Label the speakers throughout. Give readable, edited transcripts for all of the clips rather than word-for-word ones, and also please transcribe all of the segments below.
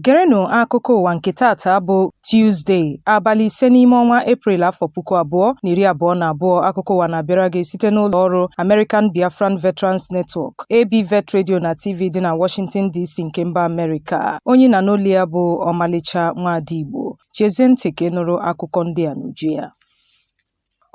Speaker 1: Gerenụ akụkọ ụwa nke taata bụ Tuesday, abalị 5 n'ime ọnwa Eprel afọ 2022. Akụkọ ụwa na-abịara gị site n'ụlọ ọrụ American Biafran Veterans Network, ABVet Radio na TV dị na Washington DC nke mba Amerịka. Onye na n'olu ya bụ Omalicha Nwada Igbo. Chezie ntị ka ị nụrụ akụkọ ndị a n'uju ya.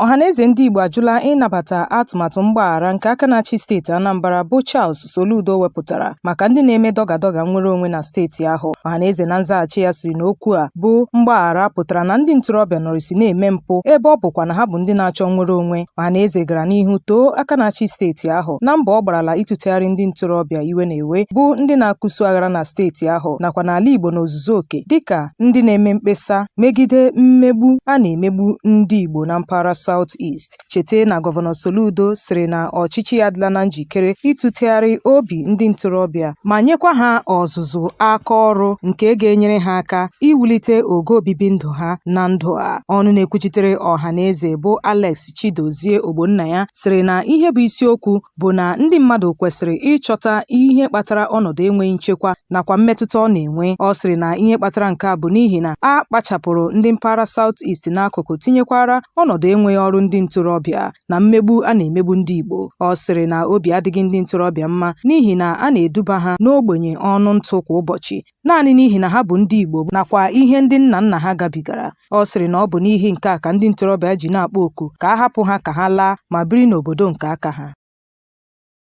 Speaker 1: Ọhaneze ndị Igbo ajụla ịnabata atụmatụ mgbaghara nke aka na-achị steeti Anambra bụ Charles Soludo wepụtara maka ndị na-eme dọga nnwere onwe na steeti ahụ. Ọhaneze na nzaghachi ya siri na okwu a bụ mgbaghara pụtara na ndị ntorobịa nọrịsị na-eme mpụ ebe ọ bụkwa na ha bụ ndị na-achọ nnwere onwe. Ọhaneze gara n'ihu too aka na-achị steeti ahụ na mbọ ọ gbarala ịtụtegharị ndị ntorobịa iwe na-ewe bụ ndị na-akụsu aghara na steeti ahụ nakwa n'ala Igbo n'ozuzu oke dịka ndị na-eme mkpesa megide mmegbu a na-emegbu ndị Igbo na mpaghara South East. Chete na Gọvanọ Soludo sịrị na ọchịchị ya adịla na njikere ịtụtegharị obi ndị ntorobịa ma nyekwa ha ọzụzụ aka ọrụ nke ga-enyere ha aka iwulite ogo obibi ndụ ha na ndụ a. Ọnụ na-ekwuchitere ọhaneze bụ Alex Chidozie Ogbonnaya sịrị na ihe bụ isiokwu bụ na ndị mmadụ kwesịrị ịchọta ihe kpatara ọnọdụ enweghị nchekwa nakwa mmetụta ọ na-enwe. Ọ sịrị na ihe kpatara nke a bụ n'ihi na a kpachapụrụ ndị mpaghara South East n'akụkụ tinyekwara ọnọdụ enweghị ọrụ ndị ntorobịa na mmegbu a na-emegbu ndị Igbo. Ọ sịrị na obi adịghị ndị ntorobịa mma n'ihi na a na-eduba ha n'ogbenye ọnụ ntụ kwa ụbọchị naanị n'ihi na ha bụ ndị Igbo nakwa ihe ndị nna nna ha gabigara. Ọ sịrị na ọ bụ n'ihi nke a ka ndị ntorobịa ji na-akpọ oku ka a hapụ ha ka ha laa ma biri n'obodo nke aka ha.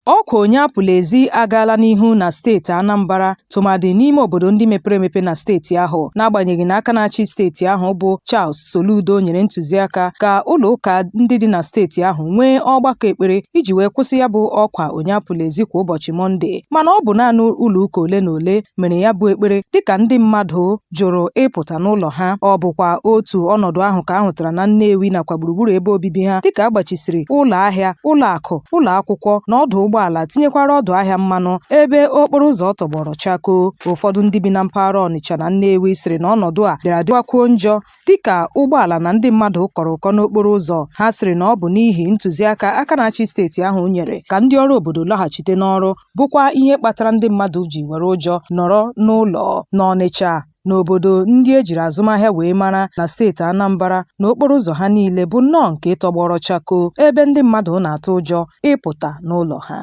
Speaker 1: Ọkwa onye apụla ezi agaala n'ihu na steeti Anambra tụmadị n'ime obodo ndị mepere emepe na steeti ahụ, n'agbanyeghị na aka na-achị steeti ahụ bụ Charles Soludo nyere ntụziaka ka ụlọ ụka ndị dị na steeti ahụ nwee ọgbakọ ekpere iji wee kwụsị ya bụ ọkwa onye apụla ezi kwa ụbọchị Mọnde. Mana ọ bụ naanị ụlọ ụka ole na ole mere ya bụ ekpere dịka ndị mmadụ jụrụ ịpụta n'ụlọ ha. Ọ bụkwa otu ọnọdụ ahụ ka ahụtara na Nnewi nakwa gburugburu ebe obibi ha dịka agbachisiri ụlọ ahịa, ụlọ akụ, ụlọ akwụkwọ na ọdụ ụgbọala tinyekwara ọdụ ahịa mmanụ ebe okporo ụzọ tọgbọrọ chakoo. Ụfọdụ ndị bi na mpaghara Ọnịcha na Nnewi sịrị na ọnọdụ a bịara dịwakwuo njọ dịka ụgbọala na ndị mmadụ kọrọ ụkọ n'okporo ụzọ. Ha sịrị na ọ bụ n'ihi ntụziaka aka na-achị steeti ahụ nyere ka ndị ọrụ obodo laghachite n'ọrụ bụkwa ihe kpatara ndị mmadụ ji were ụjọ nọrọ n'ụlọ. N'Ọnịcha, n'obodo ndị ejiri azụmahịa wee mara na steeti Anambra na okporo ụzọ ha niile bụ nnọọ nke tọgbọrọ chakoo ebe ndị mmadụ na-atụ ụjọ ịpụta n'ụlọ ha.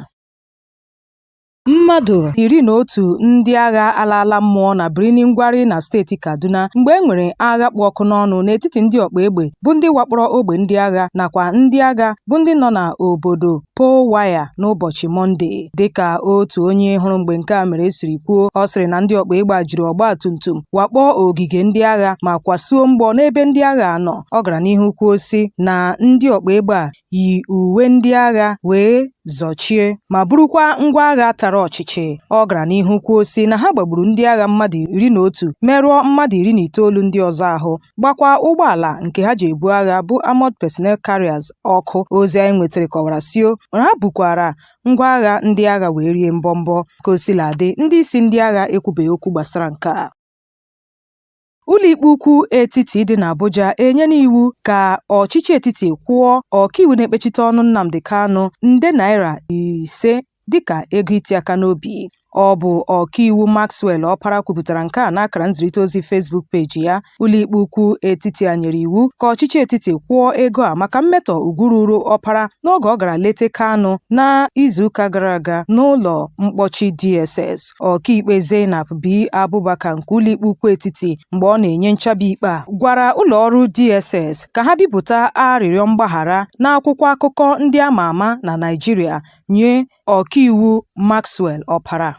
Speaker 1: Mmadụ 11 ndị agha alaala mmụọ na Birni Ngwari na steeti Kaduna mgbe e nwere agha kpụ ọkụ n'ọnụ n'etiti ndị ọkpa egbe bụ ndị wakpọrọ ogbe ndị agha nakwa ndị agha bụ ndị nọ na obodo Powaya n'ụbọchị Mọnde. Dịka otu onye hụrụ mgbe nke a mere siri kwuo, ọ sịrị na ndị ọkpa egbe a jiri ọgba tumtum wakpọọ ogige ndị agha ma kwasuo mgbọ n'ebe ndị agha nọ. Ọ gara n'ihu kwuo sị na ndị ọkpa egbe a yi uwe ndị agha wee zọchie ma burukwa ngwa agha tara ọchịchị. Ọ gara n'ihu kwuo sị na ha gbagburu ndị agha mmadụ 11 merụọ mmadụ 19 ndị ọzọ ahụ, gbakwa ụgbọala nke ha ji ebu agha bụ Armored Personnel Carriers ọkụ. Ozi anyị nwetara kọwara sio na ha bukwara ngwa agha ndị agha wee rie mbọmbọ. Ka o sila dị, ndị isi ndị agha ekwubeghị okwu gbasara nke a. Ụlọikpe ukwu etiti dị n'Abuja enyela iwu ka ọchịchị etiti kwụọ ọkaiwu na-ekpechite ọnụ Nnamdi Kanu nde naira 5 dịka ego iti aka n'obi. Ọ bụ ọkaiwu Maxwell Ọpara kwupụtara nke a n'akara nzirịta ozi Facebook peji ya. Ụlọikpe ukwu etiti a nyere iwu ka ọchịchị etiti kwụọ ego a maka mmetọ ugwu ruru Ọpara n'oge ọ gara lete Kanu na izuụka gara aga n'ụlọ mkpọchi DSS. Ọkaikpe Zainab B. Abubakar nke ụlọikpe ukwu etiti mgbe ọ na-enye nchabi ikpe a gwara ụlọ ọrụ DSS ka ha bipụta arịrịọ mgbaghara n'akwụkwọ akụkọ ndị ama ama na Naịjirịa nye ọkaiwu Maxwell Ọpara.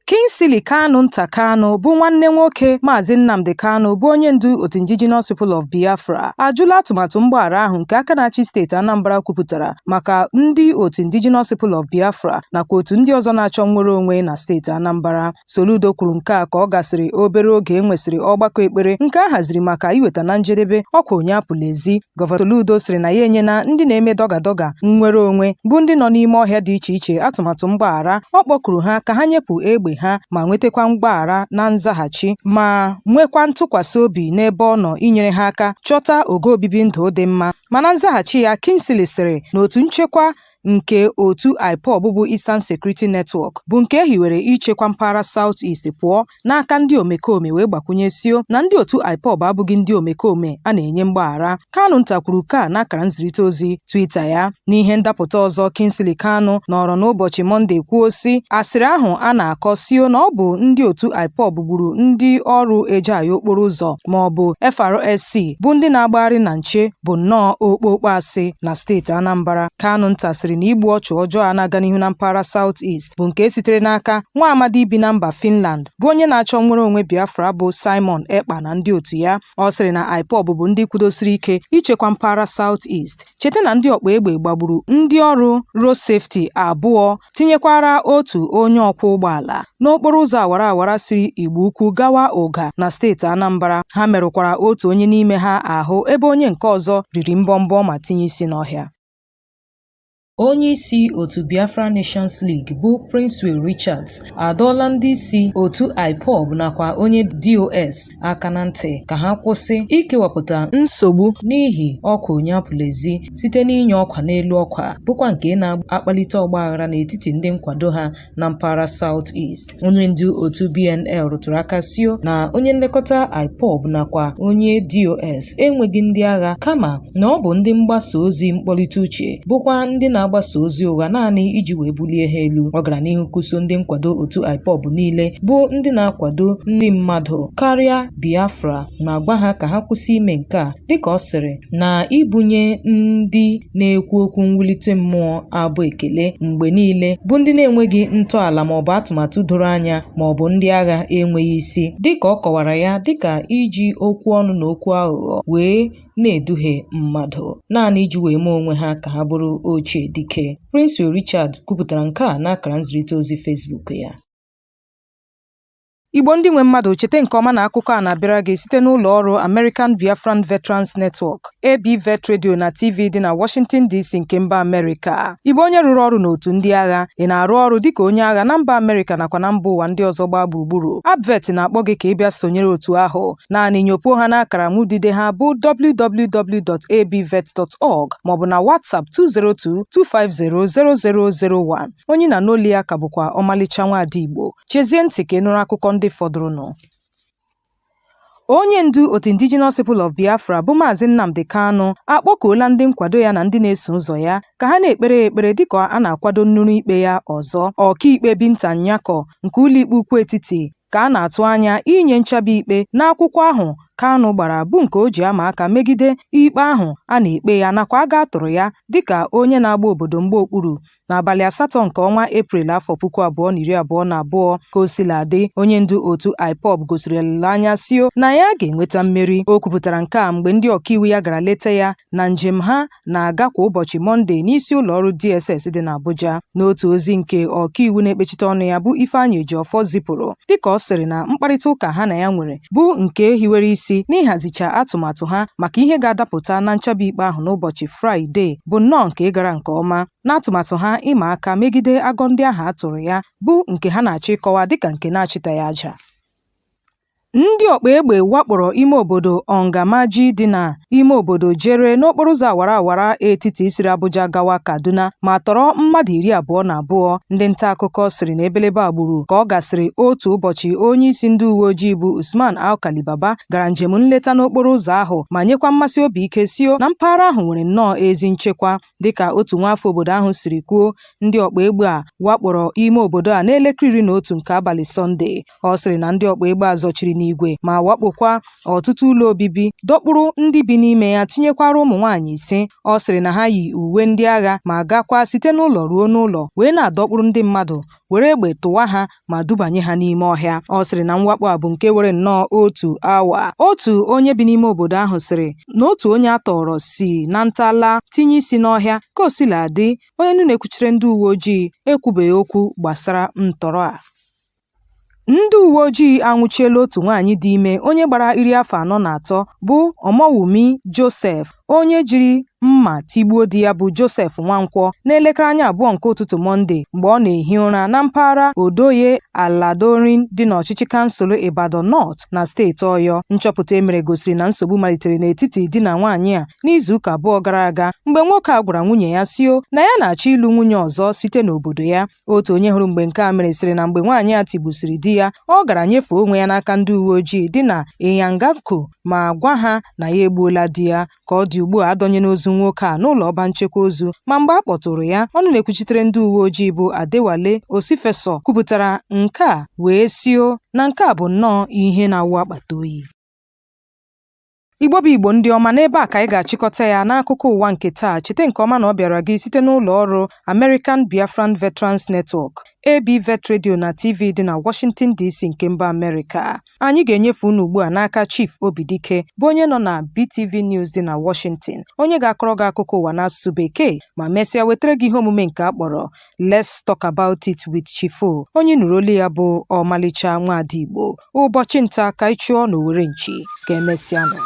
Speaker 1: Kingsley Kanu Nta Kanu bụ nwanne nwoke Maazị Nnamdi Kanu bụ onye ndu otu Indigenous People of Biafra ajụla atụmatụ mgbaghara ahụ nke aka na-achị steeti Anambra kwupụtara maka ndị otu Indigenous People of Biafra nakwa otu ndị ọzọ na-achọ nnwere onwe na steeti Anambra. Soludo kwuru nke a ka ọ gasịrị obere oge enwesịrị ọgbakọ ekpere nke a haziri maka iweta na njedebe ọkwa onye apụla ezi. Gọvanọ Soludo sịrị na ya enyena ndị na-eme dọga nnwere onwe bụ ndị nọ n'ime ọhịa dị iche iche atụmatụ mgbaghara. Ọ kpọkuru ha ka ha nyepụ egbe ha ma nwetakwa mgbaghara na nzaghachi ma nwekwa ntụkwasị obi n'ebe ọ nọ inyere ha aka chọta ogo obibi ndụ dị mma. Mana nzaghachi ya, Kingsley sịrị na otu nchekwa nke otu IPOB bụ Eastern Security Network bụ nke hiwere ichekwa mpaghara South East pụọ n'aka ndị omekome wee gbakwunyesio na ndị otu IPOB abụghị ndị omekome a na-enye mgbaghara. Kanu ntakwuru ka n'akara nzirịta ozi Twitter ya. N'ihe ndapụta ọzọ, Kingsley Kanu nọrọ n'ụbọchị Mọnde kwuo sị asịrị ahụ a na-akọ sio na ọ bụ ndị otu IPOB gburu ndị ọrụ ejeghị okporo ụzọ ma ọ bụ FRSC bụ ndị na-agbagharị na nche bụ nnọọ okpokpo asị na steeti Anambra. Kanu ntasịrị na igbu ọchụ ọjọọ a na-aga n'ihu na mpaghara South East bụ nke sitere n'aka nwa amadi bi na mba Finland bụ onye na-achọ nnwere onwe Biafra bụ Simon Ekpa na ndị otu ya. Ọ sịrị na IPOB bụ ndị kwudosiri ike ichekwa mpaghara South East. Cheta na ndị ọkpa egbe gbagburu ndị ọrụ road safety abụọ tinyekwara otu onye ọkwọ ụgbọala n'okporo ụzọ awara awara siri Igbo Ukwu gawa Ụga na steeti Anambra. Ha merụkwara otu onye n'ime ha ahụ ebe onye nke ọzọ riri mbọmbọ ma tinye isi n'ọhịa. Onye isi otu Biafra Nations League bụ Prince Richards adọọla ndị isi otu IPOB nakwa onye DOS aka na ntị ka ha kwụsị ikewapụta nsogbu n'ihi ọkwa onye apụlezi site n'inye ọkwa n'elu ọkwa bụkwa nke na-akpalite ọgbaghara n'etiti ndị nkwado ha na mpaghara South East. Onye ndu otu BNL rụtụrụ aka sio na onye nlekọta IPOB nakwa onye DOS enweghị ndị agha kama na ọ bụ ndị mgbasa ozi mkpọlite uche bụkwa ndị na-agbasa ozi ụgha naanị iji wee bulie ha elu. Ọ gara n'ihu kwụsị ndị nkwado otu IPOB niile bụ ndị na-akwado ndị mmadụ karịa Biafra ma gwa ha ka ha kwụsị ime nke a dịka ọ sịrị na ibunye ndị na-ekwu okwu mwulite mmụọ abụ ekele mgbe niile bụ ndị na-enweghị ntọala maọbụ atụmatụ doro anya maọbụ ndị agha enweghị isi dịka ọ kọwara ya dịka iji okwu ọnụ na okwu aghụghọ wee na-eduhie mmadụ naanị iji wee mee onwe ha ka ha bụrụ ochie dike. Prince Richard kwupụtara nke a n'akara nzirịta ozi Facebook ya. Igbo ndị nwe mmadụ, cheta nke ọma na akụkọ a na-abịara gị site n'ụlọ ọrụ American Biafran Veterans Network ABVet Radio na TV dị na Washington DC nke mba Amerịka. Igbo onye rụrụ ọrụ n'otu ndị agha, ị na-arụ ọrụ dịka onye agha na mba Amerịka nakwa na mba ụwa ndị ọzọ gbaa gburugburu. ABVet na-akpọ gị ka ị bịa sonyere otu ahụ. Naanị nyopuo ha n'akara mudide ha bụ www.abvet.org maọbụ na WhatsApp 202-250-0001. Onye na n'oli ya ka bụkwa Omalicha Nwada Igbo. Chezie ntị ka ị nụrụ akụkọ ndị fọdụrụnụ. Onye ndu otu Indigenous People of Biafra bụ Maazị Nnamdi Kanu akpọkuola ndị nkwado ya na ndị na-eso ụzọ ya ka ha na-ekpere ekpere dịka a na-akwado nnụrụ ikpe ya ọzọ. Ọkaikpe Binta Nyako nke ụlọikpe ukwu etiti ka a na-atụ anya inye nchabi ikpe n'akwụkwọ ahụ Kanu gbara bụ nke o ji ama aka megide ikpe ahụ a na-ekpe ya nakwa a ga-atụrụ ya dịka onye na-agba obodo mgbe okpuru n'abalị 8 nke ọnwa Eprel afọ 2022. Ka o sila dị, onye ndu otu IPOB gosiri olileanya sio na ya ga-enweta mmeri. O kwupụtara nke a mgbe ndị ọkaiwu ya gara leta ya na njem ha na-aga kwa ụbọchị Mọnde n'isi ụlọ ọrụ DSS dị n'Abuja. N'otu ozi nke ọkaiwu na-ekpechite ọnụ ya bụ Ifeanyị Ejiofor zipụrụ dịka ọ sịrị na mkparịta ụka ha na ya nwere bụ nke hiwere isi n'ịhazicha atụmatụ ha maka ihe ga-adapụta na nchabi ikpe ahụ n'ụbọchị Fraịde bụ nnọọ nke ịgara nke ọma n'atụmatụ ha ịma aka megide agọ ndị ahụ atụrụ ya bụ nke ha na-achọ ịkọwa dịka nke na-achịtaghị aja. Ndị ọkpa egbe wakporo ime obodo Ongamaji dị na ime obodo Jere n'okporo ụzọ awara awara etiti siri Abuja gawa Kaduna ma tọrọ mmadụ 22. Ndị nta akụkọ sịrị na ebelebe agburu ka ọ gasịrị otu ụbọchị onye isi ndị uwe ojii bụ Usman Alkali Baba gara njem nleta n'okporo ụzọ ahụ ma nyekwa mmasị obi ike sio na mpaghara ahụ nwere nnọọ ezi nchekwa dịka otu nwaafọ obodo ahụ siri kwuo. Ndị ọkpa egbe a wakporo ime obodo a n'elekere 11 nke abalị Sọnde. Ọ sịrị na ndị ọkpa egbe a zọchiri n'igwe ma wakpokwa ọtụtụ ụlọ obibi dọkpụrụ ndị bi n'ime ya tinyekwara ụmụ nwaanyị 5. Ọ sịrị na ha yi uwe ndị agha ma gakwa site n'ụlọ ruo n'ụlọ wee na-adọkpụrụ ndị mmadụ were egbe tụwa ha ma dubanye ha n'ime ọhịa. Ọ sịrị na mwakpo a bụ nke were nnọọ otu awa. Otu onye bi n'ime obodo ahụ sịrị na otu onye atọrọ si na ntala tinye isi n'ọhịa. Ka o sila dị, onye na-ekwuchiri ndị uwe ojii ekwubeghị okwu gbasara ntọrọ a. Ndị uwe ojii anwụchiela otu nwaanyị dị ime onye gbara 43 bụ Omowumi Joseph onye jiri mma tigbuo di ya bụ Joseph Nwankwọ n'elekere anya 2 nke ụtụtụ Mọnde mgbe ọ na-ehi ụra na mpaghara Odoye Aladorin dị n'ọchịchị kansụl Ibadan North na steeti Ọyọ. Nchọpụta emere gosiri na nsogbu malitere n'etiti di na nwaanyị a n'izuụka 2 gara aga mgbe nwoke a gwara nwunye ya sio na ya na-achọ ịlụ nwunye ọzọ site n'obodo ya. Otu onye hụrụ mgbe nke a mere sịrị na mgbe nwaanyị a tigbusiri di ya, ọ gara nyefee onwe ya n'aka ndị uwe ojii dị na Iyanganko ma gwa ha na ya egbuola di ya. Ka ọ dị ugbu a adọnyela ozu nwoke a n'ụlọ ọba nchekwa ozu, ma mgbe a kpọtụrụ ya, ọnụ na-ekwuchitere ndị uwe ojii bụ Adewale Osifeso kwupụtara nke a wee sio na nke a bụ nnọọ ihe na-awụ akpata oyi. Igbo bụ Igbo ndị ọma, n'ebe a ka anyị ga-achịkọta ya n'akụkọ ụwa nke taa. Chete nke ọma na ọ bịara gị site n'ụlọ ọrụ American Biafran Veterans Network ABVet Radio na TV dị na Washington DC nke mba Amerịka. Anyị ga-enyefe unu ugbu a n'aka Chief Obidike bụ onye nọ na BTV News dị na Washington, onye ga-akọrọ gị akụkọ ụwa n'asụsụ Bekee ma mesịa wetara gị ihe omume nke akpọrọ Let's Talk About It with Chief O, onye nụrụ olu ya bụ Omalicha Nwada Igbo. Ụbọchị nta ka ị chụọ n'Owere nchi, ka emesịanụ.